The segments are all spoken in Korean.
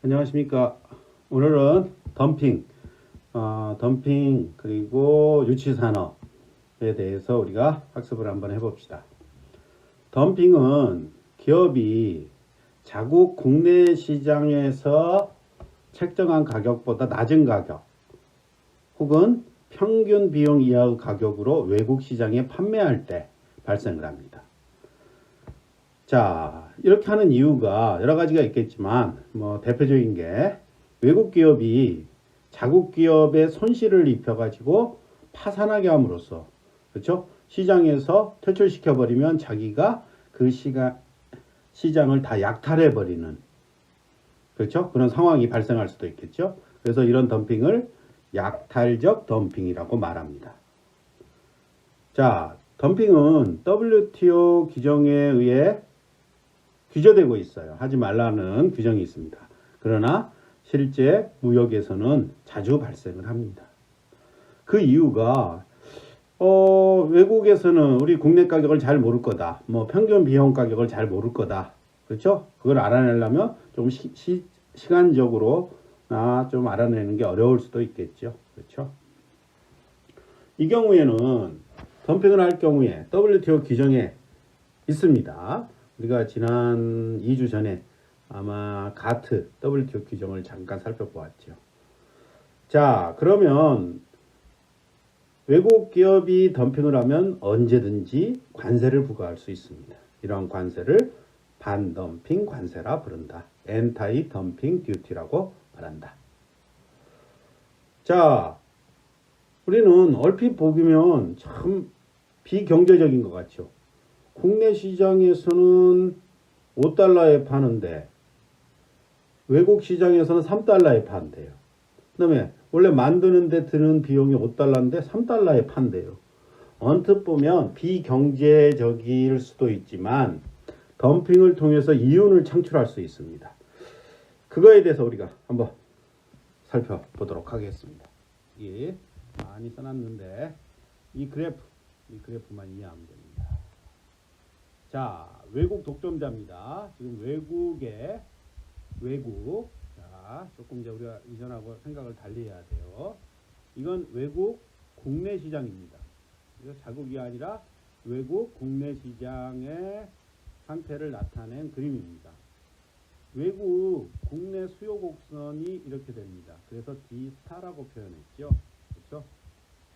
안녕하십니까. 오늘은 덤핑 그리고 유치산업에 대해서 우리가 학습을 한번 해봅시다. 덤핑은 기업이 자국 국내 시장에서 책정한 가격보다 낮은 가격 혹은 평균 비용 이하의 가격으로 외국 시장에 판매할 때 발생을 합니다. 자, 이렇게 하는 이유가 여러 가지가 있겠지만, 대표적인 게 외국 기업이 자국 기업에 손실을 입혀가지고 파산하게 함으로써, 그렇죠? 시장에서 퇴출시켜버리면 자기가 그 시장을 다 약탈해버리는, 그렇죠? 그런 상황이 발생할 수도 있겠죠. 그래서 이런 덤핑을 약탈적 덤핑이라고 말합니다. 자, 덤핑은 WTO 규정에 의해 규제되고 있어요. 하지 말라는 규정이 있습니다. 그러나 실제 무역에서는 자주 발생을 합니다. 그 이유가 외국에서는 우리 국내 가격을 잘 모를 거다. 평균 비용 가격을 잘 모를 거다. 그렇죠? 그걸 알아내려면 좀 시간적으로 좀 알아내는 게 어려울 수도 있겠죠. 그렇죠? 이 경우에는 덤핑을 할 경우에 WTO 규정에 있습니다. 우리가 지난 2주 전에 아마 가트 WTO 규정을 잠깐 살펴보았죠. 자, 그러면 외국 기업이 덤핑을 하면 언제든지 관세를 부과할 수 있습니다. 이런 관세를 반덤핑 관세라 부른다. 엔타이 덤핑 듀티라고 말한다. 자, 우리는 얼핏 보면 참 비경제적인 것 같죠. 국내 시장에서는 5달러에 파는데 외국 시장에서는 3달러에 판대요. 그 다음에 원래 만드는 데 드는 비용이 5달러인데 3달러에 판대요. 언뜻 보면 비경제적일 수도 있지만 덤핑을 통해서 이윤을 창출할 수 있습니다. 그거에 대해서 우리가 한번 살펴보도록 하겠습니다. 예, 많이 써놨는데 이 그래프만 이해하면 됩니다. 자, 외국 독점자입니다. 지금 외국. 자, 조금 이제 우리가 이전하고 생각을 달리 해야 돼요. 이건 외국 국내 시장입니다. 이거 자국이 아니라 외국 국내 시장의 상태를 나타낸 그림입니다. 외국 국내 수요 곡선이 이렇게 됩니다. 그래서 D스타라고 표현했죠. 그렇죠?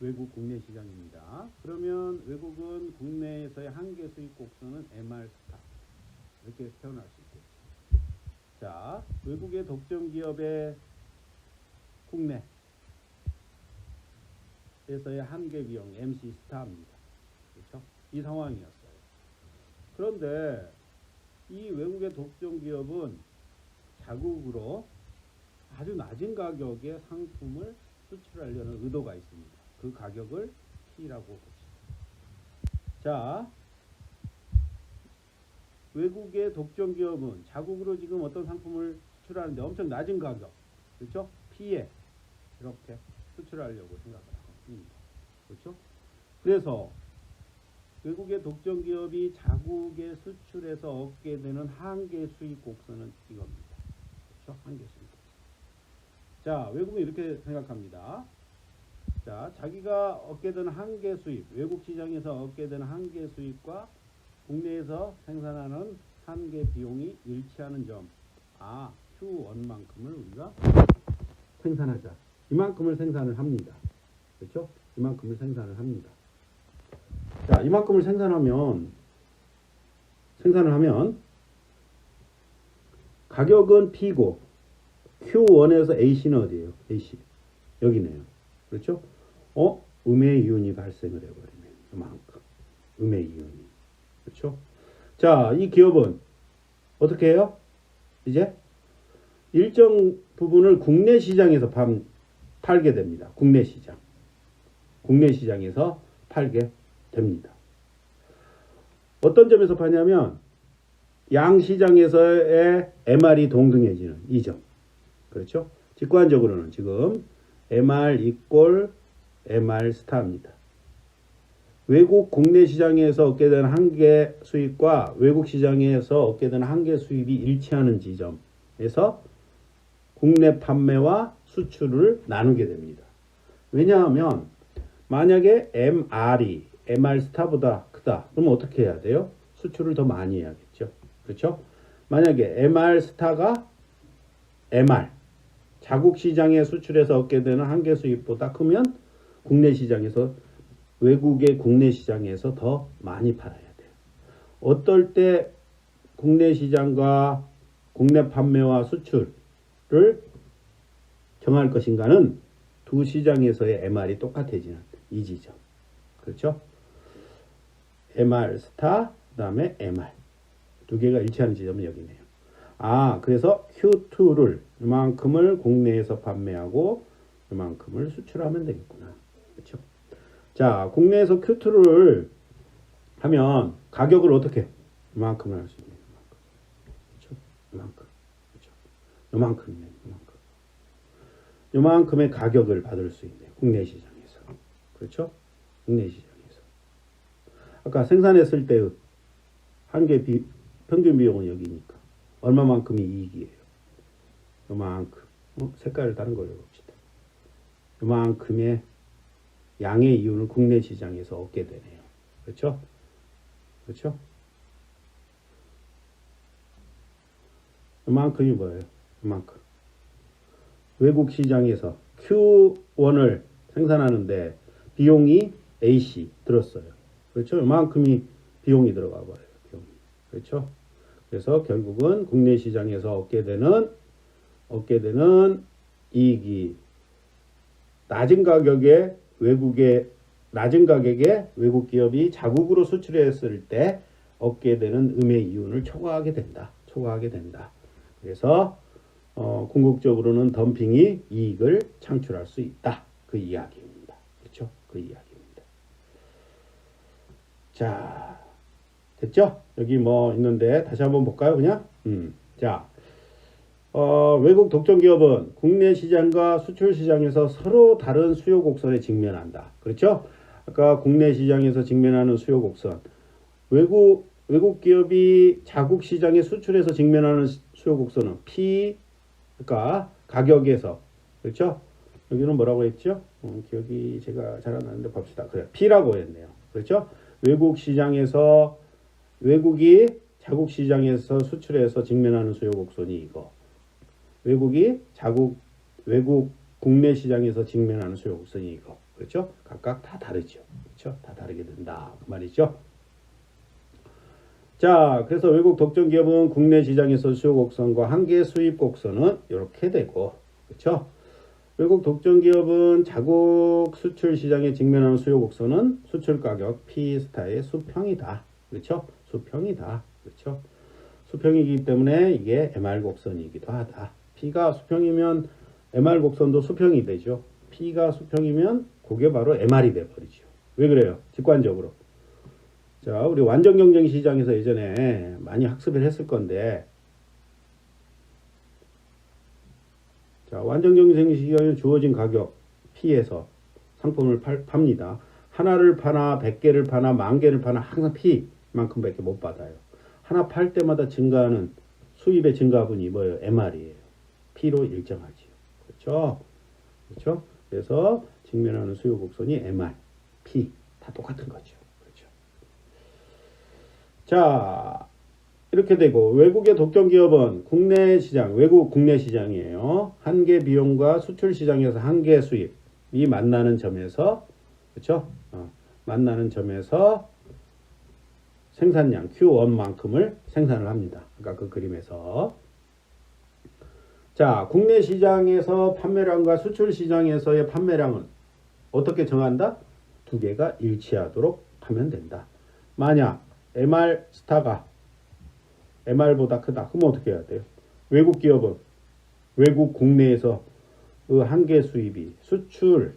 외국 국내 시장입니다. 그러면 외국은 국내에서의 한계 수익 곡선은 MR 스타 이렇게 표현할 수 있겠죠. 자, 외국의 독점 기업의 국내에서의 한계 비용 MC 스타입니다. 그렇죠? 이 상황이었어요. 그런데 이 외국의 독점 기업은 자국으로 아주 낮은 가격의 상품을 수출하려는 의도가 있습니다. 그 가격을 P라고 봅시다. 자, 외국의 독점 기업은 자국으로 지금 어떤 상품을 수출하는데 엄청 낮은 가격, 그렇죠? P에 이렇게 수출하려고 생각을 합니다. 그렇죠? 그래서 외국의 독점 기업이 자국에 수출해서 얻게 되는 한계 수익 곡선은 이겁니다. 그렇죠? 한계 수익 곡선. 자, 외국은 이렇게 생각합니다. 자, 자기가 얻게 되는 한계 수입, 외국 시장에서 얻게 되는 한계 수입과 국내에서 생산하는 한계 비용이 일치하는 점. Q1만큼을 우리가 생산하자. 이만큼을 생산을 합니다. 그렇죠? 이만큼을 생산을 합니다. 자, 이만큼을 생산을 하면 가격은 P고 Q1에서 AC는 어디예요? AC. 여기네요. 그렇죠? 음의 이윤이 발생을 해버리면 이만큼 음의 이윤이. 그렇죠? 자, 이 기업은 어떻게 해요? 이제 일정 부분을 국내 시장에서 팔게 됩니다. 국내 시장에서 팔게 됩니다. 어떤 점에서 파냐면 양시장에서의 MR이 동등해지는 이 점. 그렇죠? 직관적으로는 지금 MR 이꼴 MR 스타입니다. 외국 국내 시장에서 얻게 되는 한계 수입과 외국 시장에서 얻게 되는 한계 수입이 일치하는 지점에서 국내 판매와 수출을 나누게 됩니다. 왜냐하면 만약에 MR 스타보다 크다. 그럼 어떻게 해야 돼요? 수출을 더 많이 해야겠죠. 그렇죠? 만약에 MR 스타가 MR 자국 시장에 수출해서 얻게 되는 한계 수입보다 크면 국내 시장에서 외국의 국내 시장에서 더 많이 팔아야 돼요. 어떨 때 국내 시장과 국내 판매와 수출을 정할 것인가는 두 시장에서의 MR이 똑같아지는 이 지점. 그렇죠? MR 스타 그다음에 MR 두 개가 일치하는 지점은 여기네요. 그래서 Q2를 이만큼을 국내에서 판매하고 이만큼을 수출하면 되겠구나. 그렇죠? 자, 국내에서 Q2를 하면 가격을 어떻게? 이만큼을 할 수 있네요. 그렇죠? 이만큼. 그렇죠? 이만큼이네요. 이만큼. 이만큼의 가격을 받을 수 있네요. 국내 시장에서. 그렇죠? 국내 시장에서. 아까 생산했을 때의 한계 평균 비용은 여기니까. 얼마만큼이 이익이에요? 요만큼. 색깔을 다른 걸로 봅시다. 요만큼의 양의 이윤을 국내 시장에서 얻게 되네요. 그렇죠? 그렇죠? 요만큼이 뭐예요? 요만큼. 외국 시장에서 Q1을 생산하는데 비용이 AC 들었어요. 그렇죠? 요만큼이 비용이 들어가 버려요. 비용이. 그렇죠? 그래서 결국은 국내 시장에서 얻게 되는 이익이 낮은 가격에 외국 기업이 자국으로 수출했을 때 얻게 되는 음의 이윤을 초과하게 된다. 그래서 궁극적으로는 덤핑이 이익을 창출할 수 있다. 그 이야기입니다. 그렇죠? 그 이야기입니다. 자, 됐죠? 여기 뭐 있는데 다시 한번 볼까요? 그냥? 자, 외국 독점 기업은 국내 시장과 수출 시장에서 서로 다른 수요 곡선에 직면한다. 그렇죠? 아까 국내 시장에서 직면하는 수요 곡선, 외국 기업이 자국 시장에 수출해서 직면하는 수요 곡선은 P, 그러니까 가격에서, 그렇죠? 여기는 뭐라고 했죠? 기억이 제가 잘 안 나는데 봅시다. 그래, P라고 했네요. 그렇죠? 외국이 자국 시장에서 수출해서 직면하는 수요 곡선이 이거. 외국 국내 시장에서 직면하는 수요 곡선이 이거. 그렇죠? 각각 다 다르죠. 그렇죠? 다 다르게 된다. 그 말이죠. 자, 그래서 외국 독점 기업은 국내 시장에서 수요 곡선과 한계 수입 곡선은 이렇게 되고, 그렇죠? 외국 독점 기업은 자국 수출 시장에 직면하는 수요 곡선은 수출 가격 P 스타의 수평이다. 그렇죠? 수평이다. 그렇죠? 수평이기 때문에 이게 MR 곡선이기도 하다. P가 수평이면 MR 곡선도 수평이 되죠. P가 수평이면 그게 바로 MR이 돼버리죠. 왜 그래요? 직관적으로. 자, 우리 완전 경쟁 시장에서 예전에 많이 학습을 했을 건데, 자, 완전 경쟁 시장에 주어진 가격 P에서 상품을 팝니다. 하나를 파나 100개를 파나 10,000개를 파나 항상 P만큼밖에 못 받아요. 하나 팔 때마다 증가하는 수입의 증가분이 뭐예요? MR이에요. P로 일정하지요. 그렇죠? 그렇죠? 그래서 직면하는 수요 곡선이 MR, P 다 똑같은 거죠. 그렇죠? 자, 이렇게 되고 외국의 독점 기업은 국내 시장, 외국 국내 시장이에요. 한계 비용과 수출 시장에서 한계 수입이 만나는 점에서, 그렇죠? 만나는 점에서 생산량 Q1만큼을 생산을 합니다. 아까 그 그림에서. 자, 국내 시장에서 판매량과 수출 시장에서의 판매량은 어떻게 정한다? 두 개가 일치하도록 하면 된다. 만약 MR 스타가 MR보다 크다. 그럼 어떻게 해야 돼요? 외국 기업은 외국 국내에서 그 한계 수입이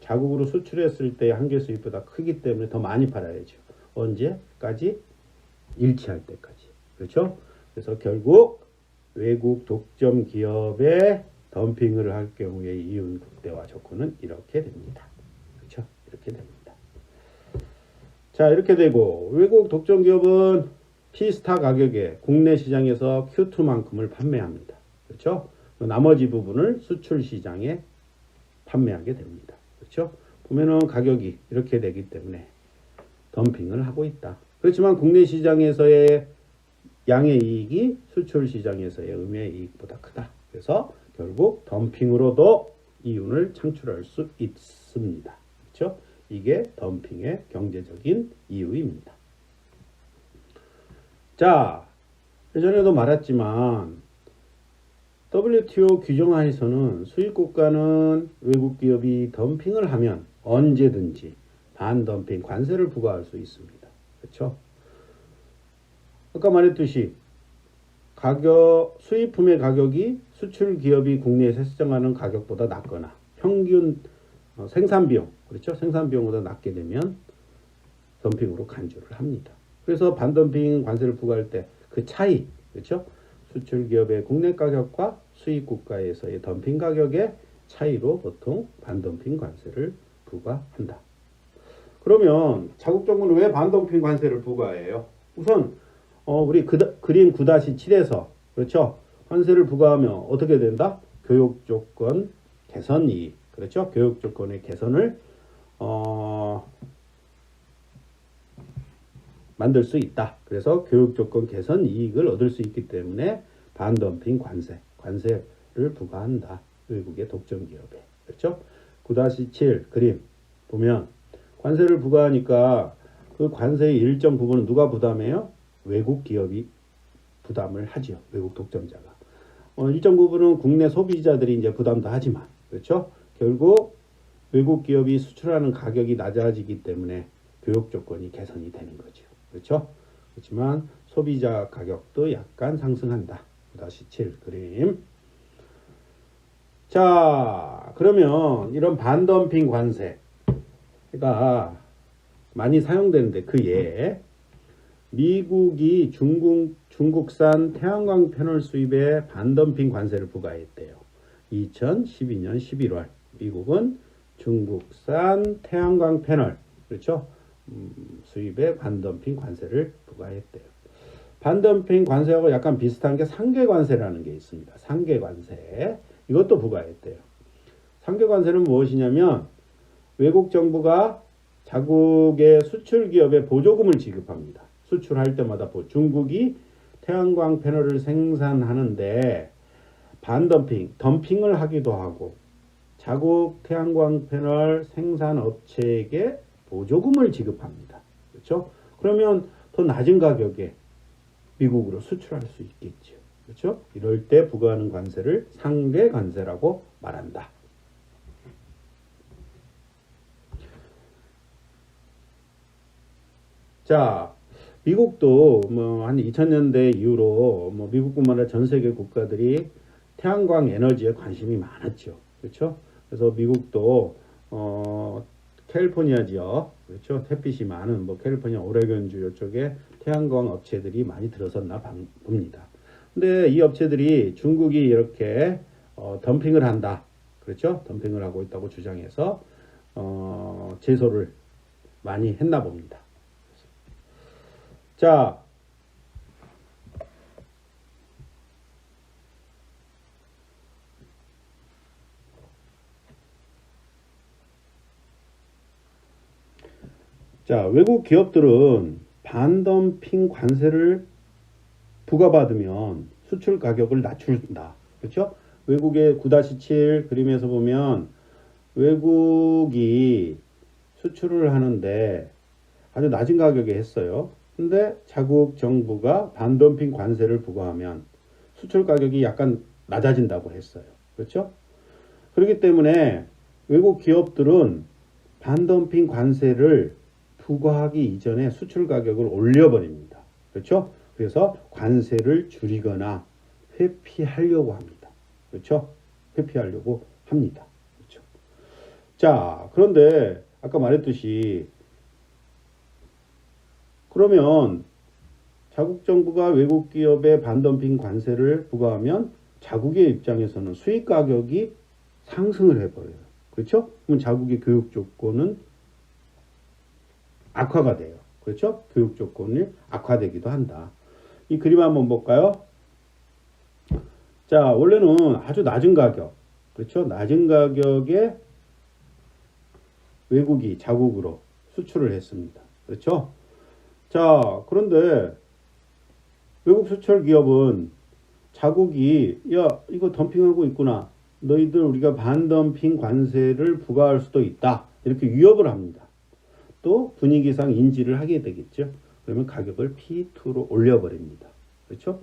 자국으로 수출했을 때의 한계 수입보다 크기 때문에 더 많이 팔아야죠. 언제까지? 일치할 때까지. 그렇죠? 그래서 결국 외국 독점 기업의 덤핑을 할 경우에 이윤 극대화 조건은 이렇게 됩니다. 그렇죠? 이렇게 됩니다. 자, 이렇게 되고 외국 독점 기업은 P스타 가격에 국내 시장에서 Q2만큼을 판매합니다. 그렇죠? 나머지 부분을 수출 시장에 판매하게 됩니다. 그렇죠? 보면은 가격이 이렇게 되기 때문에 덤핑을 하고 있다. 그렇지만 국내 시장에서의 양의 이익이 수출 시장에서의 음의 이익보다 크다. 그래서 결국 덤핑으로도 이윤을 창출할 수 있습니다. 그렇죠? 이게 덤핑의 경제적인 이유입니다. 자, 예전에도 말했지만 WTO 규정 하에서는 수입 국가는 외국 기업이 덤핑을 하면 언제든지 반덤핑 관세를 부과할 수 있습니다. 그렇죠? 아까 말했듯이 수입품의 가격이 수출 기업이 국내에서 책정하는 가격보다 낮거나 평균 생산 비용, 그렇죠? 생산 비용보다 낮게 되면 덤핑으로 간주를 합니다. 그래서 반덤핑 관세를 부과할 때 그 차이, 그렇죠? 수출 기업의 국내 가격과 수입 국가에서의 덤핑 가격의 차이로 보통 반덤핑 관세를 부과한다. 그러면 자국 정부는 왜 반덤핑 관세를 부과해요? 우선 우리 그림 9-7에서 그렇죠? 관세를 부과하면 어떻게 된다? 교육 조건 개선 이익, 그렇죠? 교육 조건의 개선을 만들 수 있다. 그래서 교육 조건 개선 이익을 얻을 수 있기 때문에 반덤핑 관세를 부과한다. 외국의 독점 기업에. 그렇죠? 9-7 그림 보면 관세를 부과하니까 그 관세의 일정 부분은 누가 부담해요? 외국 기업이 부담을 하지요. 외국 독점자가. 일정 부분은 국내 소비자들이 이제 부담도 하지만, 그렇죠? 결국 외국 기업이 수출하는 가격이 낮아지기 때문에 교육 조건이 개선이 되는 거죠. 그렇죠? 그렇지만 소비자 가격도 약간 상승한다. 9-7 그림. 자, 그러면 이런 반덤핑 관세가 많이 사용되는데 그 예. 미국이 중국산 태양광 패널 수입에 반덤핑 관세를 부과했대요. 2012년 11월 미국은 중국산 태양광 패널, 그렇죠? 수입에 반덤핑 관세를 부과했대요. 반덤핑 관세하고 약간 비슷한 게 상계 관세라는 게 있습니다. 상계 관세. 이것도 부과했대요. 상계 관세는 무엇이냐면 외국 정부가 자국의 수출 기업에 보조금을 지급합니다. 수출할 때마다 중국이 태양광 패널을 생산하는데 반덤핑, 덤핑을 하기도 하고 자국 태양광 패널 생산 업체에게 보조금을 지급합니다. 그렇죠? 그러면 더 낮은 가격에 미국으로 수출할 수 있겠죠. 그렇죠? 이럴 때 부과하는 관세를 상계 관세라고 말한다. 자, 미국도 한 2000년대 이후로 미국뿐만 아니라 전 세계 국가들이 태양광 에너지에 관심이 많았죠. 그렇죠? 그래서 미국도 캘리포니아 지역, 그렇죠? 햇빛이 많은 캘리포니아 오레곤주 이쪽에 태양광 업체들이 많이 들어섰나 봅니다. 근데 이 업체들이 중국이 이렇게 덤핑을 한다. 그렇죠? 덤핑을 하고 있다고 주장해서 제소를 많이 했나 봅니다. 자, 외국 기업들은 반덤핑 관세를 부과받으면 수출 가격을 낮춘다. 그렇죠? 외국의 9-7 그림에서 보면 외국이 수출을 하는데 아주 낮은 가격에 했어요. 근데 자국 정부가 반덤핑 관세를 부과하면 수출 가격이 약간 낮아진다고 했어요. 그렇죠? 그렇기 때문에 외국 기업들은 반덤핑 관세를 부과하기 이전에 수출 가격을 올려버립니다. 그렇죠? 그래서 관세를 줄이거나 회피하려고 합니다. 그렇죠? 회피하려고 합니다. 그렇죠? 자, 그런데 아까 말했듯이 그러면 자국 정부가 외국 기업에 반덤핑 관세를 부과하면 자국의 입장에서는 수입 가격이 상승을 해버려요. 그렇죠? 그럼 자국의 교육 조건은 악화가 돼요. 그렇죠? 교육 조건이 악화되기도 한다. 이 그림 한번 볼까요? 자, 원래는 아주 낮은 가격, 그렇죠? 낮은 가격에 외국이 자국으로 수출을 했습니다. 그렇죠? 자, 그런데 외국 수출 기업은 자국이 야, 이거 덤핑하고 있구나. 너희들 우리가 반덤핑 관세를 부과할 수도 있다. 이렇게 위협을 합니다. 또 분위기상 인지를 하게 되겠죠. 그러면 가격을 P2로 올려버립니다. 그렇죠?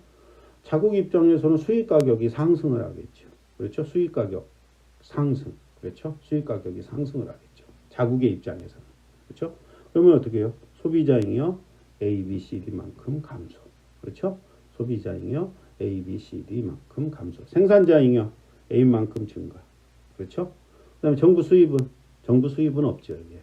자국 입장에서는 수입 가격이 상승을 하겠죠. 그렇죠? 수입 가격 상승. 그렇죠? 수입 가격이 상승을 하겠죠. 자국의 입장에서는. 그렇죠? 그러면 어떻게 해요? 소비자잉여 A, B, C, D만큼 감소. 그렇죠? 소비자잉여 A, B, C, D만큼 감소. 생산자잉여 A만큼 증가. 그렇죠? 그 다음에 정부 수입은 없죠. 이게.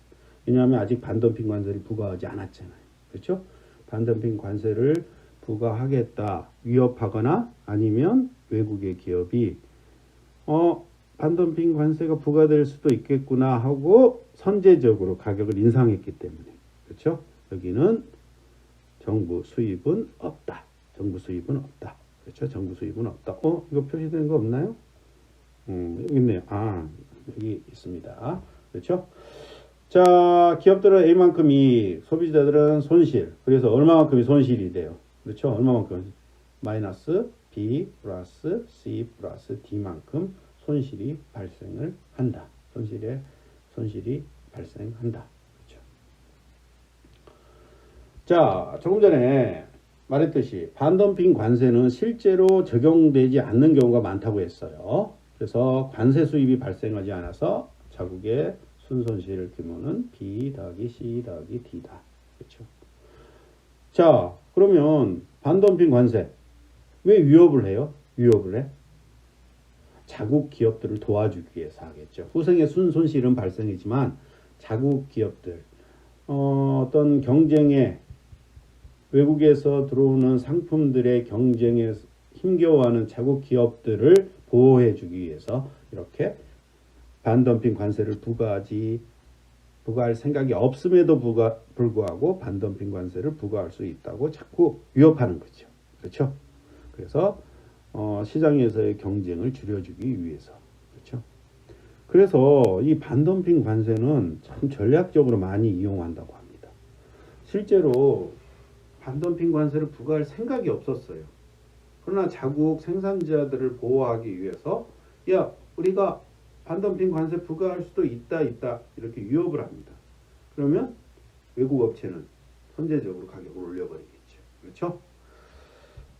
왜냐하면 아직 반덤핑 관세를 부과하지 않았잖아요. 그렇죠? 반덤핑 관세를 부과하겠다, 위협하거나 아니면 외국의 기업이 반덤핑 관세가 부과될 수도 있겠구나 하고 선제적으로 가격을 인상했기 때문에. 그렇죠? 여기는 정부 수입은 없다. 정부 수입은 없다. 그렇죠? 정부 수입은 없다. 이거 표시된 거 없나요? 여기 있네요. 여기 있습니다. 그렇죠? 자, 기업들은 A만큼이, 소비자들은 손실. 그래서 얼마만큼이 손실이 돼요? 그렇죠? 얼마만큼? 마이너스 B 플러스 C 플러스 D만큼 손실이 발생을 한다. 손실이 발생한다. 그렇죠? 자, 조금 전에 말했듯이 반덤핑 관세는 실제로 적용되지 않는 경우가 많다고 했어요. 그래서 관세 수입이 발생하지 않아서 자국의 순손실 규모는 B 더하기 C 더하기 D다. 그렇죠? 자, 그러면 반덤핑 관세 왜 위협을 해요? 위협을 해? 자국 기업들을 도와주기 위해서 하겠죠. 후생의 순손실은 발생이지만 자국 기업들 어떤 경쟁에 외국에서 들어오는 상품들의 경쟁에 힘겨워하는 자국 기업들을 보호해 주기 위해서 이렇게 반덤핑 관세를 부과할 생각이 없음에도 불구하고 반덤핑 관세를 부과할 수 있다고 자꾸 위협하는 거죠. 그렇죠? 그래서 시장에서의 경쟁을 줄여주기 위해서. 그렇죠? 그래서 이 반덤핑 관세는 참 전략적으로 많이 이용한다고 합니다. 실제로 반덤핑 관세를 부과할 생각이 없었어요. 그러나 자국 생산자들을 보호하기 위해서 야, 우리가 반덤핑 관세 부과할 수도 있다 이렇게 위협을 합니다. 그러면 외국 업체는 선제적으로 가격을 올려버리겠죠. 그렇죠?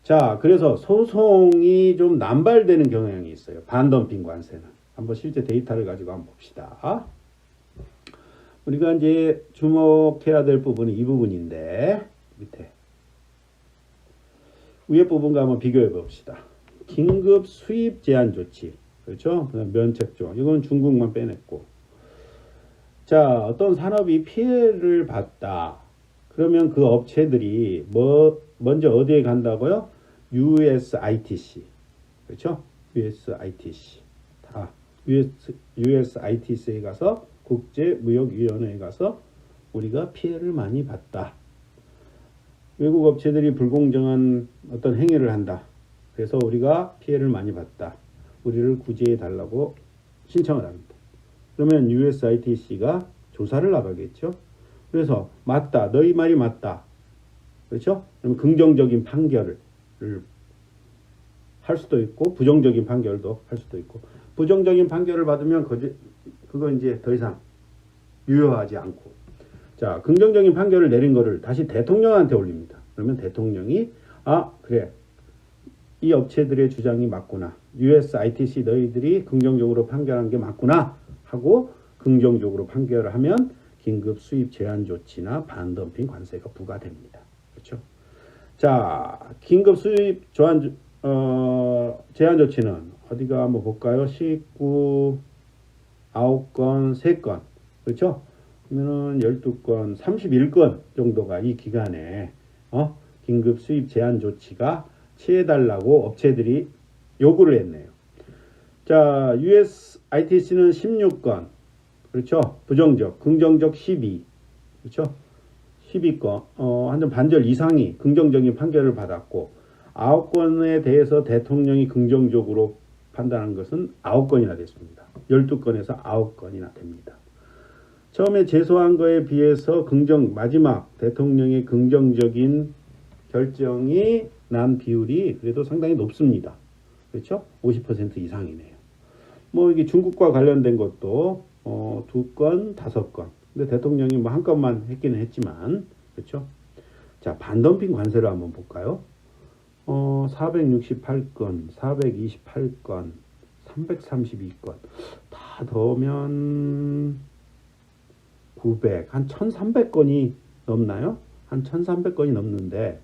자, 그래서 소송이 좀 남발되는 경향이 있어요. 반덤핑 관세는. 한번 실제 데이터를 가지고 한번 봅시다. 우리가 이제 주목해야 될 부분은 이 부분인데 밑에 위에 부분과 한번 비교해 봅시다. 긴급 수입 제한 조치. 그렇죠? 면책 조항. 이건 중국만 빼냈고. 자, 어떤 산업이 피해를 봤다. 그러면 그 업체들이 먼저 어디에 간다고요? USITC. 그렇죠? USITC. USITC에 가서 국제무역위원회에 가서 우리가 피해를 많이 봤다. 외국 업체들이 불공정한 어떤 행위를 한다. 그래서 우리가 피해를 많이 봤다. 우리를 구제해 달라고 신청을 합니다. 그러면 USITC가 조사를 나가겠죠. 그래서 맞다. 너희 말이 맞다. 그렇죠? 그럼 긍정적인 판결을 할 수도 있고 부정적인 판결도 할 수도 있고 부정적인 판결을 받으면 그거 이제 더 이상 유효하지 않고 자, 긍정적인 판결을 내린 거를 다시 대통령한테 올립니다. 그러면 대통령이 그래. 이 업체들의 주장이 맞구나. USITC 너희들이 긍정적으로 판결한 게 맞구나 하고 긍정적으로 판결을 하면 긴급 수입 제한 조치나 반덤핑 관세가 부과됩니다. 그렇죠? 자, 긴급 수입 제한 조치는 어디가 한번 볼까요? 19, 9건, 3건. 그렇죠? 그러면은 12건, 31건 정도가 이 기간에 긴급 수입 제한 조치가 취해달라고 업체들이 요구를 했네요. 자, USITC는 16건. 그렇죠? 부정적, 긍정적 12. 그렇죠? 12건. 한점 반절 이상이 긍정적인 판결을 받았고 9건에 대해서 대통령이 긍정적으로 판단한 것은 9건이나 됐습니다. 12건에서 9건이나 됩니다. 처음에 제소한 거에 비해서 마지막 대통령의 긍정적인 결정이 난 비율이 그래도 상당히 높습니다. 그렇죠? 50% 이상이네요. 뭐 이게 중국과 관련된 것도 2건, 5건. 근데 대통령이 뭐 한 건만 했기는 했지만, 그렇죠? 자, 반덤핑 관세를 한번 볼까요? 468건, 428건, 332건. 다 더하면 900, 한 1300건이 넘나요? 한 1300건이 넘는데,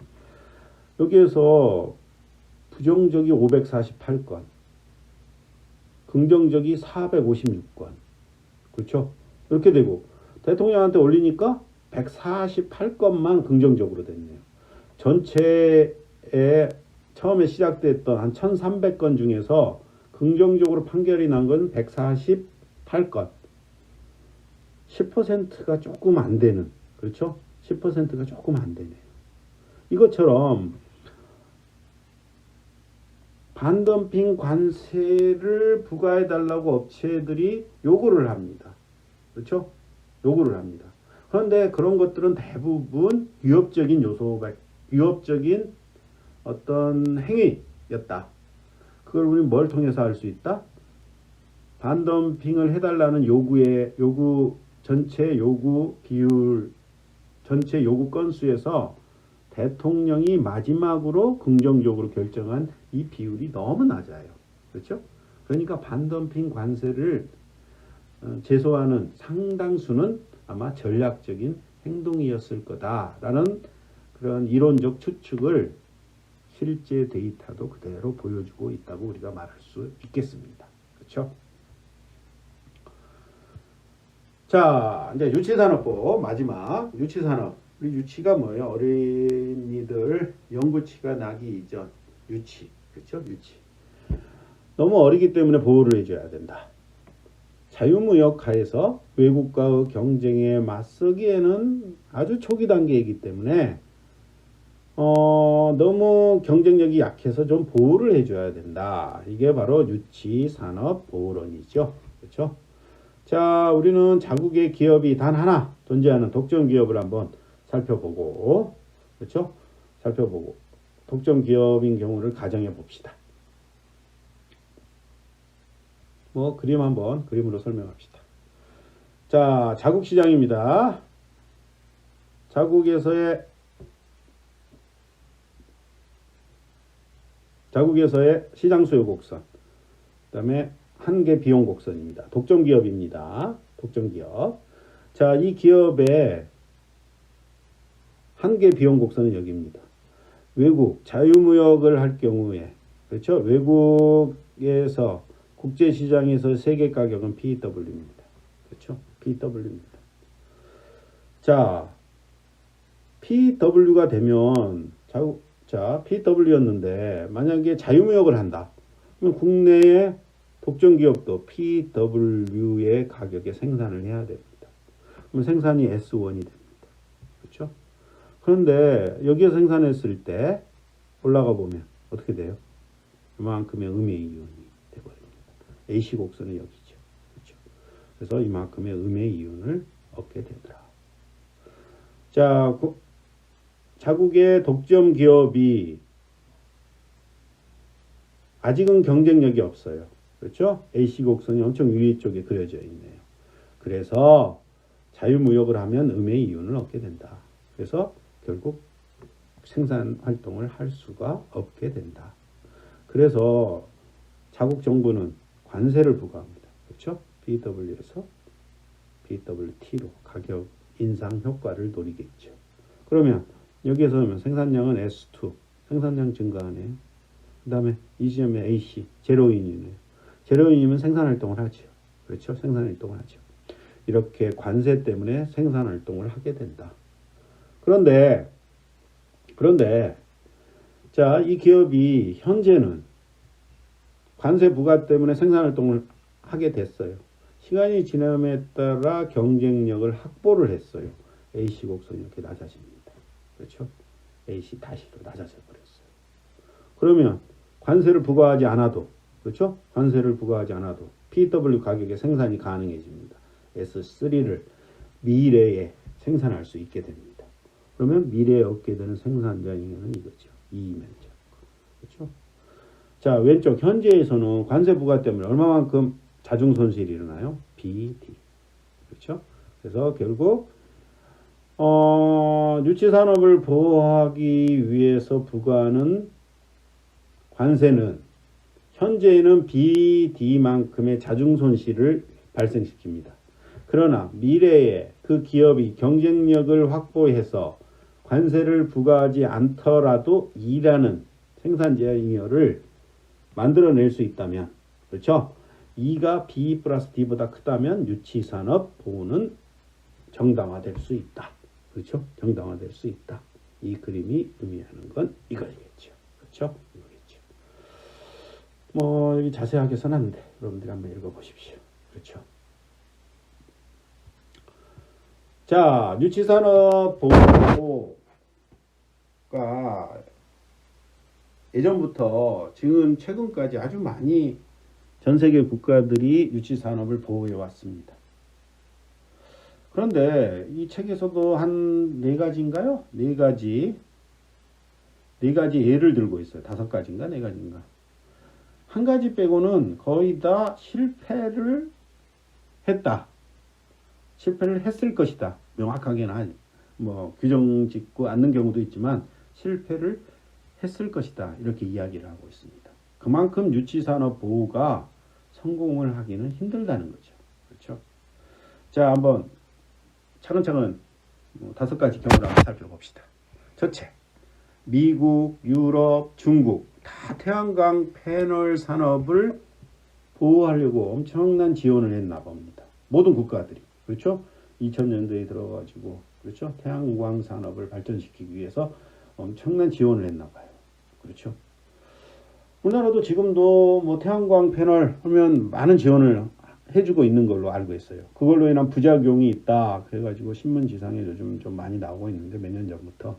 여기에서 부정적이 548건, 긍정적이 456건. 그렇죠? 이렇게 되고, 대통령한테 올리니까 148건만 긍정적으로 됐네요. 전체에 처음에 시작됐던 한 1300건 중에서 긍정적으로 판결이 난 건 148건. 10%가 조금 안 되는, 그렇죠? 10%가 조금 안 되네요. 이것처럼 반덤핑 관세를 부과해달라고 업체들이 요구를 합니다. 그렇죠? 요구를 합니다. 그런데 그런 것들은 대부분 위협적인 위협적인 어떤 행위였다. 그걸 우리는 뭘 통해서 할 수 있다? 반덤핑을 해달라는 전체 요구 비율, 전체 요구 건수에서 대통령이 마지막으로 긍정적으로 결정한 이 비율이 너무 낮아요. 그렇죠? 그러니까 반덤핑 관세를 제소하는 상당수는 아마 전략적인 행동이었을 거다라는 그런 이론적 추측을 실제 데이터도 그대로 보여주고 있다고 우리가 말할 수 있겠습니다. 그렇죠? 자, 이제 유치산업법 마지막 유치산업. 우리 유치가 뭐예요? 어린이들 영구치가 나기 이전 유치. 그렇죠? 유치. 너무 어리기 때문에 보호를 해줘야 된다. 자유무역 하에서 외국과의 경쟁에 맞서기에는 아주 초기 단계이기 때문에 너무 경쟁력이 약해서 좀 보호를 해줘야 된다. 이게 바로 유치산업보호론이죠. 그렇죠? 자, 우리는 자국의 기업이 단 하나 존재하는 독점 기업을 한번 살펴보고, 그렇죠? 살펴보고 독점 기업인 경우를 가정해 봅시다. 뭐 그림 한번 그림으로 설명합시다. 자, 자국 시장입니다. 자국에서의 시장 수요 곡선, 그다음에 한계 비용 곡선입니다. 독점 기업입니다. 독점 기업. 자, 이 기업의 한계 비용 곡선은 여기입니다. 외국 자유무역을 할 경우에, 그렇죠? 외국에서 국제 시장에서 세계 가격은 PW입니다. 그렇죠? PW입니다. 자, PW가 되면 PW였는데 만약에 자유무역을 한다. 그럼 국내에 독점 기업도 PW의 가격에 생산을 해야 됩니다. 그럼 생산이 S1이 됩니다. 그렇죠? 그런데 여기에 생산했을 때 올라가 보면 어떻게 돼요? 이만큼의 음의 이윤이 되거든요. AC 곡선은 여기죠. 그렇죠? 그래서 이만큼의 음의 이윤을 얻게 되더라. 자, 자국의 독점 기업이 아직은 경쟁력이 없어요. 그렇죠? AC 곡선이 엄청 위에 쪽에 그려져 있네요. 그래서 자유무역을 하면 음의 이윤을 얻게 된다. 그래서 결국 생산 활동을 할 수가 없게 된다. 그래서 자국 정부는 관세를 부과합니다. 그렇죠? BW에서 BWT로 가격 인상 효과를 노리겠죠. 그러면 여기에서 생산량은 S2, 생산량 증가하네요. 그 다음에 이 지점에 AC, 제로인이네요. 제로인이면 생산활동을 하죠. 그렇죠? 생산활동을 하죠. 이렇게 관세 때문에 생산활동을 하게 된다. 그런데 자, 이 기업이 현재는 관세 부과 때문에 생산활동을 하게 됐어요. 시간이 지남에 따라 경쟁력을 확보를 했어요. AC 곡선이 이렇게 낮아집니다. 그렇죠? AC 다시로 낮아져 버렸어요. 그러면 관세를 부과하지 않아도, 그렇죠? 관세를 부과하지 않아도 PW 가격에 생산이 가능해집니다. S3를 미래에 생산할 수 있게 됩니다. 그러면 미래에 얻게 되는 생산자잉여는 이거죠. 이면적. 그렇죠? 자, 왼쪽 현재에서는 관세 부과 때문에 얼마만큼 자중 손실이 일어나요? BD. 그렇죠? 그래서 결국 유치산업을 보호하기 위해서 부과하는 관세는 현재에는 BD만큼의 자중 손실을 발생시킵니다. 그러나 미래에 그 기업이 경쟁력을 확보해서 관세를 부과하지 않더라도 E라는 생산자 잉여를 만들어낼 수 있다면, 그렇죠? E가 B 플러스 D보다 크다면 유치산업 보호는 정당화될 수 있다. 그렇죠? 정당화될 수 있다. 이 그림이 의미하는 건 이거겠죠. 그렇죠? 이거겠죠. 뭐 여기 자세하게 써놨는데 여러분들이 한번 읽어보십시오. 그렇죠? 자, 유치산업 보호가 예전부터 지금 최근까지 아주 많이 전 세계 국가들이 유치산업을 보호해 왔습니다. 그런데 이 책에서도 한 4가지인가요? 4가지 예를 들고 있어요. 5가지인가 4가지인가. 한 가지 빼고는 거의 다 실패를 했다. 실패를 했을 것이다. 명확하게는 뭐 규정 짓고 않는 경우도 있지만 실패를 했을 것이다. 이렇게 이야기를 하고 있습니다. 그만큼 유치산업 보호가 성공을 하기는 힘들다는 거죠. 그렇죠? 자, 한번 차근차근 5가지 경우를 한번 살펴봅시다. 첫째, 미국, 유럽, 중국 다 태양광 패널 산업을 보호하려고 엄청난 지원을 했나 봅니다. 모든 국가들이. 그렇죠? 2000년대에 들어가지고, 그렇죠? 태양광 산업을 발전시키기 위해서 엄청난 지원을 했나 봐요. 그렇죠? 우리나라도 지금도 뭐 태양광 패널 하면 많은 지원을 해주고 있는 걸로 알고 있어요. 그걸로 인한 부작용이 있다. 그래가지고 신문지상에 요즘 좀 많이 나오고 있는데 몇 년 전부터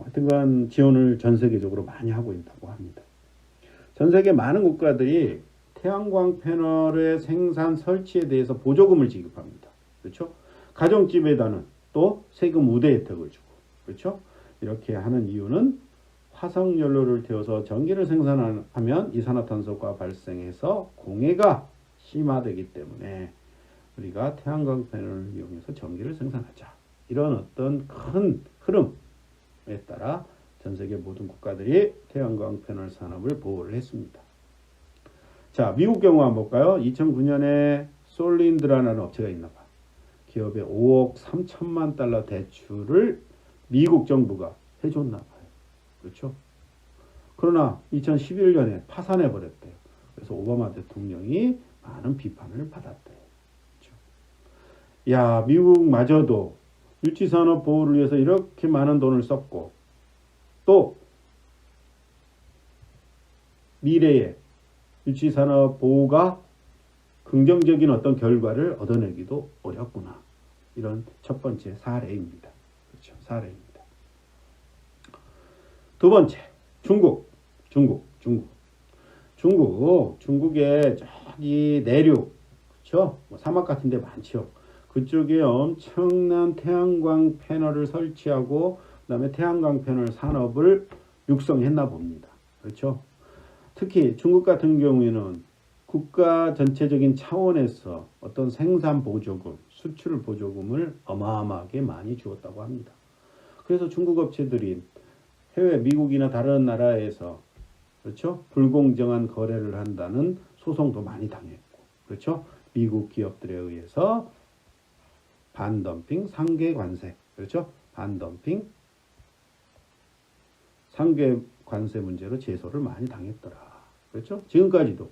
하여튼간 지원을 전 세계적으로 많이 하고 있다고 합니다. 전 세계 많은 국가들이 태양광 패널의 생산 설치에 대해서 보조금을 지급합니다. 그렇죠? 가정집에다는 또 세금 우대 혜택을 주고, 그렇죠? 이렇게 하는 이유는 화석연료를 태워서 전기를 생산하면 이산화탄소가 발생해서 공해가 심화되기 때문에 우리가 태양광 패널을 이용해서 전기를 생산하자. 이런 어떤 큰 흐름에 따라 전 세계 모든 국가들이 태양광 패널 산업을 보호를 했습니다. 자, 미국 경우 한번 볼까요? 2009년에 솔린드라는 업체가 있나 봐. 기업에 5억 3천만 달러 대출을 미국 정부가 해줬나 봐요. 그렇죠? 그러나 2011년에 파산해 버렸대요. 그래서 오바마 대통령이 많은 비판을 받았대요. 그렇죠? 야, 미국마저도 유치산업 보호를 위해서 이렇게 많은 돈을 썼고 또 미래에 유치산업 보호가 긍정적인 어떤 결과를 얻어내기도 어렵구나. 이런 첫 번째 사례입니다. 그렇죠? 사례입니다. 두 번째, 중국의 저기 내륙, 그렇죠? 뭐 사막 같은 데 많죠. 그쪽에 엄청난 태양광 패널을 설치하고 그다음에 태양광 패널 산업을 육성했나 봅니다. 그렇죠? 특히 중국 같은 경우에는 국가 전체적인 차원에서 어떤 생산 보조금, 수출 보조금을 어마어마하게 많이 주었다고 합니다. 그래서 중국 업체들이 해외 미국이나 다른 나라에서 그렇죠? 불공정한 거래를 한다는 소송도 많이 당했고, 그렇죠? 미국 기업들에 의해서 반덤핑, 상계 관세, 그렇죠? 반덤핑, 상계 관세 문제로 제소를 많이 당했더라. 그렇죠? 지금까지도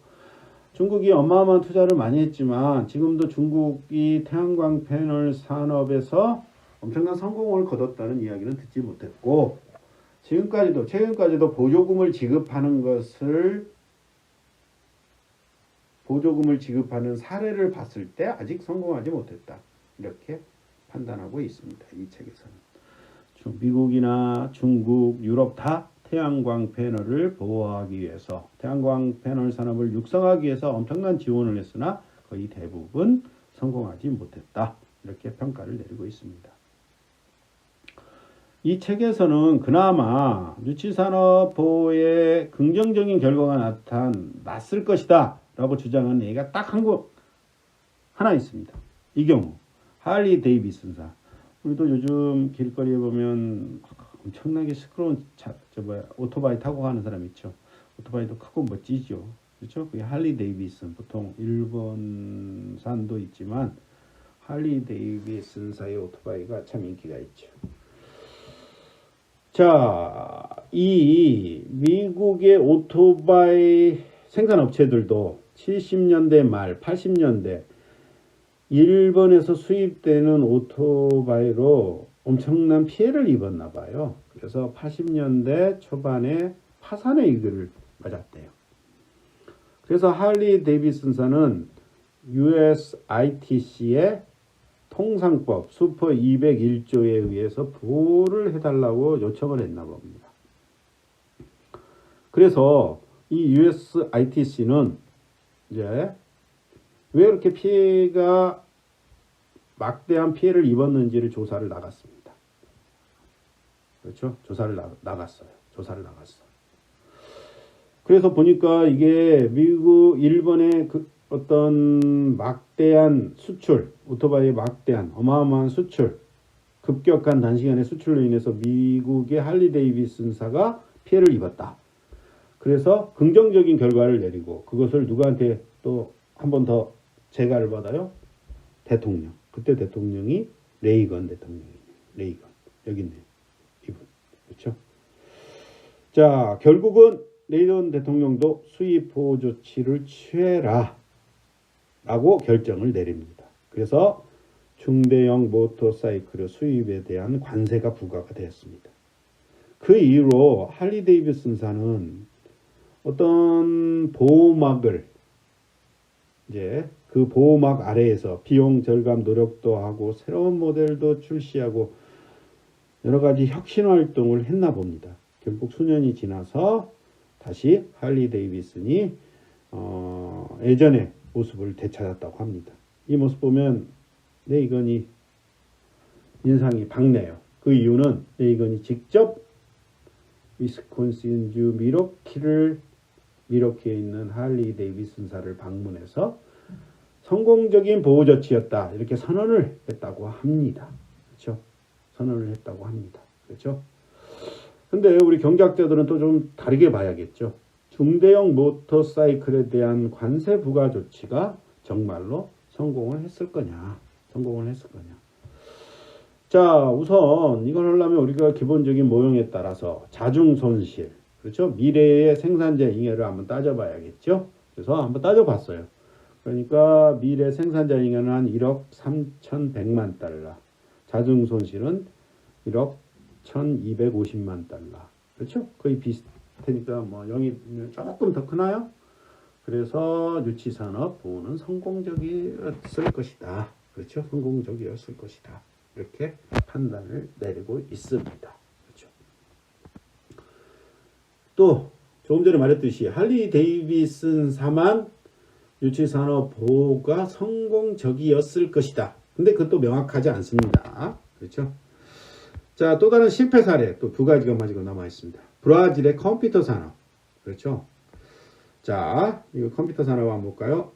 중국이 어마어마한 투자를 많이 했지만 지금도 중국이 태양광 패널 산업에서 엄청난 성공을 거뒀다는 이야기는 듣지 못했고 최근까지도 보조금을 지급하는 사례를 봤을 때 아직 성공하지 못했다. 이렇게 판단하고 있습니다. 이 책에서는. 미국이나 중국, 유럽 다 태양광 패널을 보호하기 위해서 태양광 패널 산업을 육성하기 위해서 엄청난 지원을 했으나 거의 대부분 성공하지 못했다. 이렇게 평가를 내리고 있습니다. 이 책에서는 그나마 유치산업 보호에 긍정적인 결과가 나타났을 것이다 라고 주장하는 얘기가 딱 하나 있습니다. 이 경우 할리 데이비슨사. 우리도 요즘 길거리에 보면 엄청나게 시끄러운 오토바이 타고 가는 사람 있죠. 오토바이도 크고 멋지죠. 그렇죠? 그게 할리 데이비슨. 보통 일본산도 있지만 할리 데이비슨사의 오토바이가 참 인기가 있죠. 자, 이 미국의 오토바이 생산업체들도 70년대 말, 80년대 일본에서 수입되는 오토바이로 엄청난 피해를 입었나 봐요. 그래서 80년대 초반에 파산의 위기를 맞았대요. 그래서 할리 데이비슨사는 USITC의 통상법 슈퍼 201조에 의해서 보호를 해달라고 요청을 했나 봅니다. 그래서 이 USITC는 이제 왜 이렇게 피해가 막대한 피해를 입었는지를 조사를 나갔습니다. 그렇죠? 조사를 나갔어요. 그래서 보니까 이게 미국, 일본의 어떤 막대한 수출, 오토바이의 막대한 어마어마한 수출, 급격한 단시간의 수출로 인해서 미국의 할리 데이비슨사가 피해를 입었다. 그래서 긍정적인 결과를 내리고 그것을 누구한테 또 한 번 더 재가를 받아요? 대통령. 그때 대통령이 레이건 대통령이에요. 레이건. 여기 있네요. 이분. 그렇죠? 자, 결국은 레이건 대통령도 수입 보호 조치를 취해라 라고 결정을 내립니다. 그래서 중대형 모터사이클 수입에 대한 관세가 부과가 되었습니다. 그 이후로 할리 데이비슨사는 어떤 보호막을 이제 그 보호막 아래에서 비용 절감 노력도 하고 새로운 모델도 출시하고 여러 가지 혁신 활동을 했나 봅니다. 결국 수년이 지나서 다시 할리 데이비슨이 예전의 모습을 되찾았다고 합니다. 이 모습 보면 레이건이 인상이 밝네요. 그 이유는 레이건이 직접 위스콘신주 미러키에 있는 할리 데이비슨사를 방문해서 성공적인 보호 조치였다 이렇게 선언을 했다고 합니다. 그렇죠? 선언을 했다고 합니다. 그렇죠? 근데 우리 경제학자들은 또 좀 다르게 봐야겠죠. 중대형 모터사이클에 대한 관세 부과 조치가 정말로 성공을 했을 거냐. 자, 우선 이걸 하려면 우리가 기본적인 모형에 따라서 자중 손실, 그렇죠? 미래의 생산자 잉여를 한번 따져봐야겠죠. 그래서 한번 따져봤어요. 그러니까 미래 생산자 잉여는 한 1억 3,100만 달러, 자중 손실은 1억 1,250만 달러, 그렇죠? 거의 비슷하니까 뭐 0이 조금 더 크나요? 그래서 유치산업 보호는 성공적이었을 것이다. 그렇죠? 성공적이었을 것이다. 이렇게 판단을 내리고 있습니다. 그렇죠? 또 조금 전에 말했듯이 할리 데이비슨사만 유치산업 보호가 성공적이었을 것이다. 근데 그것도 명확하지 않습니다. 그렇죠? 자, 또 다른 실패 사례 또 두 가지가 가지고 남아 있습니다. 브라질의 컴퓨터 산업. 그렇죠? 자, 이거 컴퓨터 산업 한번 볼까요?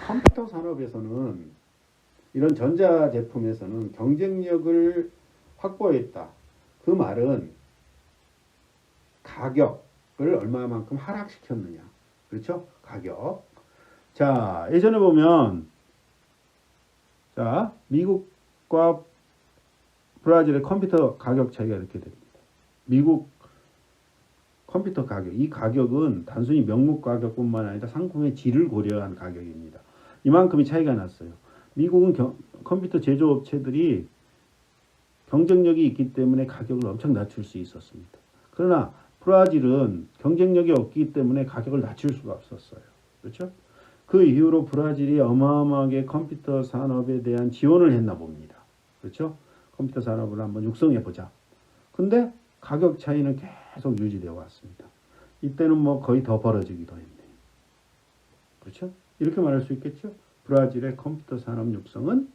컴퓨터 산업에서는 이런 전자제품에서는 경쟁력을 확보했다. 그 말은 가격을 얼마만큼 하락시켰느냐. 그렇죠? 가격. 자, 예전에 보면 자, 미국과 브라질의 컴퓨터 가격 차이가 이렇게 됩니다. 미국 컴퓨터 가격, 이 가격은 단순히 명목 가격뿐만 아니라 상품의 질을 고려한 가격입니다. 이만큼이 차이가 났어요. 미국은 컴퓨터 제조업체들이 경쟁력이 있기 때문에 가격을 엄청 낮출 수 있었습니다. 그러나 브라질은 경쟁력이 없기 때문에 가격을 낮출 수가 없었어요. 그렇죠? 그 이후로 브라질이 어마어마하게 컴퓨터 산업에 대한 지원을 했나 봅니다. 그렇죠? 컴퓨터 산업을 한번 육성해 보자. 근데 가격 차이는 계속 유지되어 왔습니다. 이때는 뭐 거의 더 벌어지기도 했네요. 그렇죠? 이렇게 말할 수 있겠죠? 브라질의 컴퓨터 산업 육성은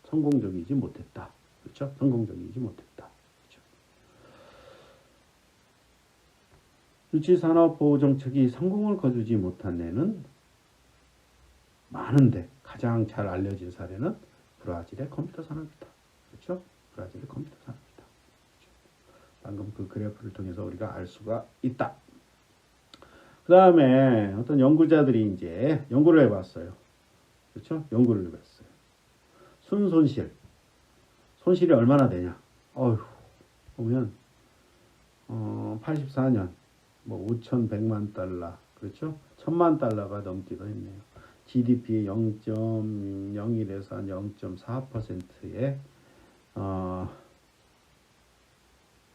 성공적이지 못했다. 그렇죠? 성공적이지 못했다. 그렇죠? 유치산업 보호 정책이 성공을 거두지 못한 데는 많은데 가장 잘 알려진 사례는 브라질의 컴퓨터 산업이다. 그렇죠? 브라질의 컴퓨터 산업이다. 그렇죠? 방금 그 그래프를 통해서 우리가 알 수가 있다. 그 다음에 어떤 연구자들이 이제 연구를 해봤어요. 그렇죠? 연구를 해봤어요. 손실이 얼마나 되냐? 보면 84년 뭐 5,100만 달러, 그렇죠? 1,000만 달러가 넘기도 했네요. GDP의 0.01에서 한 0.4%의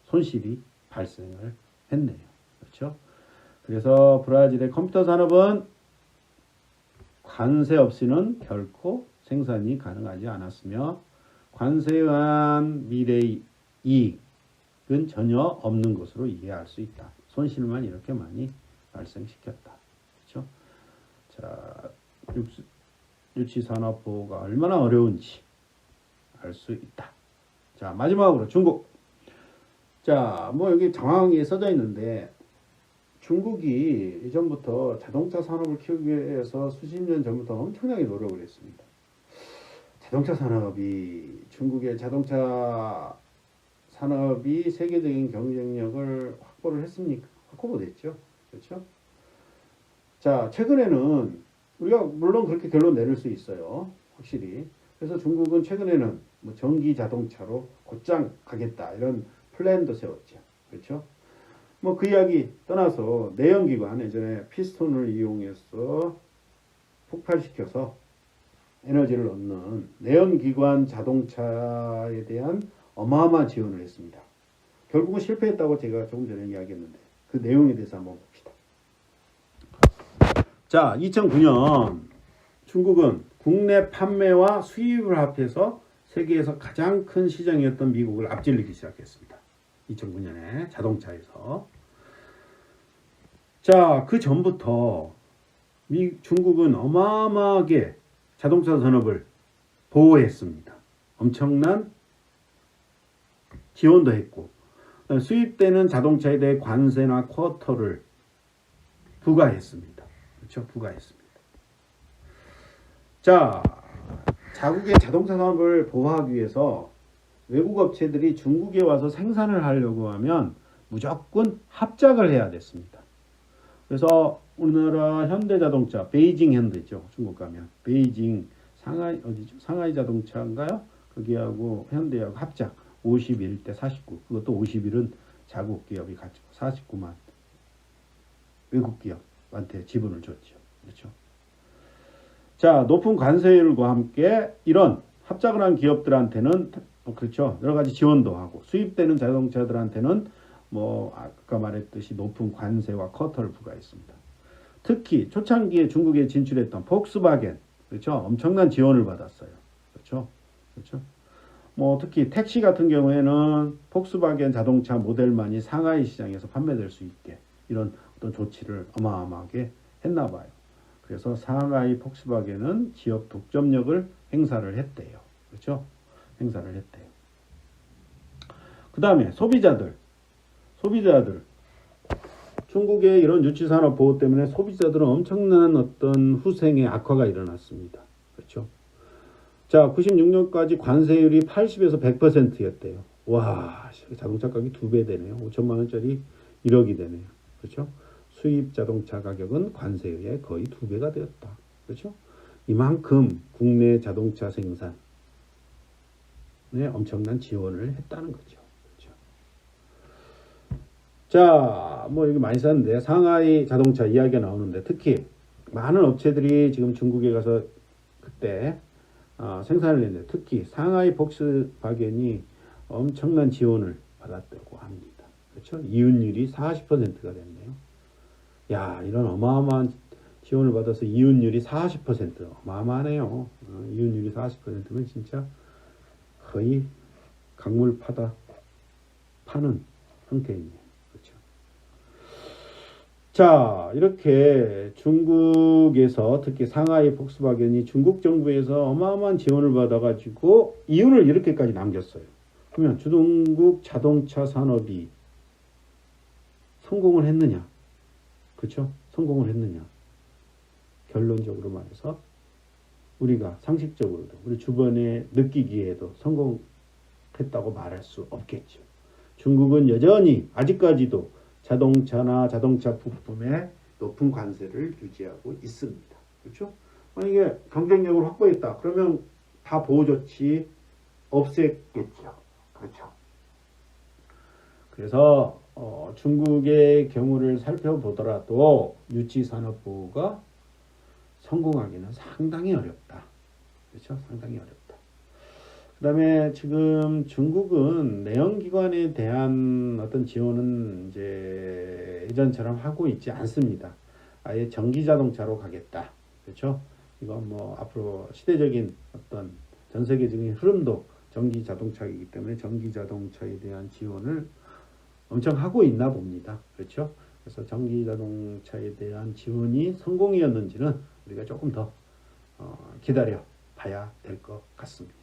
손실이 발생을 했네요. 그렇죠? 그래서 브라질의 컴퓨터 산업은 관세 없이는 결코 생산이 가능하지 않았으며 관세에 의한 미래의 이익은 전혀 없는 것으로 이해할 수 있다. 손실만 이렇게 많이 발생시켰다. 그렇죠? 자, 유치산업 보호가 얼마나 어려운지 알 수 있다. 자, 마지막으로 중국. 자, 뭐 여기 정황이 써져 있는데 중국이 이전부터 자동차 산업을 키우기 위해서 수십 년 전부터 엄청나게 노력을 했습니다. 자동차 산업이 중국의 자동차 산업이 세계적인 경쟁력을 확보를 했습니까? 확보 못했죠. 그렇죠? 자, 최근에는 우리가 물론 그렇게 결론 내릴 수 있어요. 확실히. 그래서 중국은 최근에는 뭐 전기 자동차로 곧장 가겠다 이런 플랜도 세웠죠. 그렇죠? 뭐 그 이야기 떠나서 내연기관 예전에 피스톤을 이용해서 폭발시켜서 에너지를 얻는 내연기관 자동차에 대한 어마어마한 지원을 했습니다. 결국은 실패했다고 제가 조금 전에 이야기했는데 그 내용에 대해서 한번 봅시다. 자, 2009년 중국은 국내 판매와 수입을 합해서 세계에서 가장 큰 시장이었던 미국을 앞질리기 시작했습니다. 2009년에 자동차에서. 자, 그 전부터 중국은 어마어마하게 자동차 산업을 보호했습니다. 엄청난 지원도 했고 수입되는 자동차에 대해 관세나 쿼터를 부과했습니다. 그렇죠? 부과했습니다. 자, 자국의 자동차 산업을 보호하기 위해서 외국 업체들이 중국에 와서 생산을 하려고 하면 무조건 합작을 해야 됐습니다. 그래서 우리나라 현대자동차, 베이징 현대죠. 중국 가면 베이징, 상하이 어디죠? 상하이 자동차인가요? 거기하고 현대하고 합작 51대 49. 그것도 51은 자국 기업이 가지고 49만 외국 기업한테 지분을 줬죠. 그렇죠? 자, 높은 관세율과 함께 이런 합작을 한 기업들한테는 그렇죠. 여러 가지 지원도 하고 수입되는 자동차들한테는 뭐 아까 말했듯이 높은 관세와 쿼터를 부과했습니다. 특히 초창기에 중국에 진출했던 폭스바겐, 그렇죠? 엄청난 지원을 받았어요. 그렇죠? 그렇죠? 뭐 특히 택시 같은 경우에는 폭스바겐 자동차 모델만이 상하이 시장에서 판매될 수 있게 이런 어떤 조치를 어마어마하게 했나 봐요. 그래서 상하이 폭스바겐은 지역 독점력을 행사를 했대요. 그렇죠? 행사를 했대요. 그 다음에 소비자들. 중국의 이런 유치산업 보호 때문에 소비자들은 엄청난 어떤 후생의 악화가 일어났습니다. 그렇죠? 자, 96년까지 관세율이 80에서 100%였대요. 와, 자동차 가격이 2배 되네요. 5천만 원짜리 1억이 되네요. 그렇죠? 수입 자동차 가격은 관세에 거의 2배가 되었다. 그렇죠? 이만큼 국내 자동차 생산에 엄청난 지원을 했다는 거죠. 그렇죠? 자, 뭐 여기 많이 썼는데 상하이 자동차 이야기가 나오는데 특히 많은 업체들이 지금 중국에 가서 그때 생산을 했는데 특히 상하이 폭스바겐이 엄청난 지원을 받았다고 합니다. 그렇죠? 이윤율이 40%가 됐네요. 야, 이런 어마어마한 지원을 받아서 이윤율이 40% 어마어마하네요. 이윤율이 40%면 진짜 거의 강물 파는 상태이네요. 그렇죠. 자, 이렇게 중국에서 특히 상하이 폭스바겐이 중국 정부에서 어마어마한 지원을 받아가지고 이윤을 이렇게까지 남겼어요. 그러면 중국 자동차 산업이 성공을 했느냐? 그렇죠? 성공을 했느냐? 결론적으로 말해서 우리가 상식적으로도 우리 주변에 느끼기에도 성공했다고 말할 수 없겠죠. 중국은 여전히 아직까지도 자동차나 자동차 부품에 높은 관세를 유지하고 있습니다. 그렇죠? 만약에 경쟁력을 확보했다. 그러면 다 보호조치 없앴겠죠. 그렇죠. 그래서 중국의 경우를 살펴보더라도 유치산업부가 성공하기는 상당히 어렵다. 그렇죠? 상당히 어렵다. 그 다음에 지금 중국은 내연기관에 대한 어떤 지원은 이제 예전처럼 하고 있지 않습니다. 아예 전기자동차로 가겠다. 그렇죠? 이건 뭐 앞으로 시대적인 어떤 전 세계적인 흐름도 전기자동차이기 때문에 전기자동차에 대한 지원을 엄청 하고 있나 봅니다. 그렇죠? 그래서 전기자동차에 대한 지원이 성공이었는지는 우리가 조금 더 기다려 봐야 될 것 같습니다.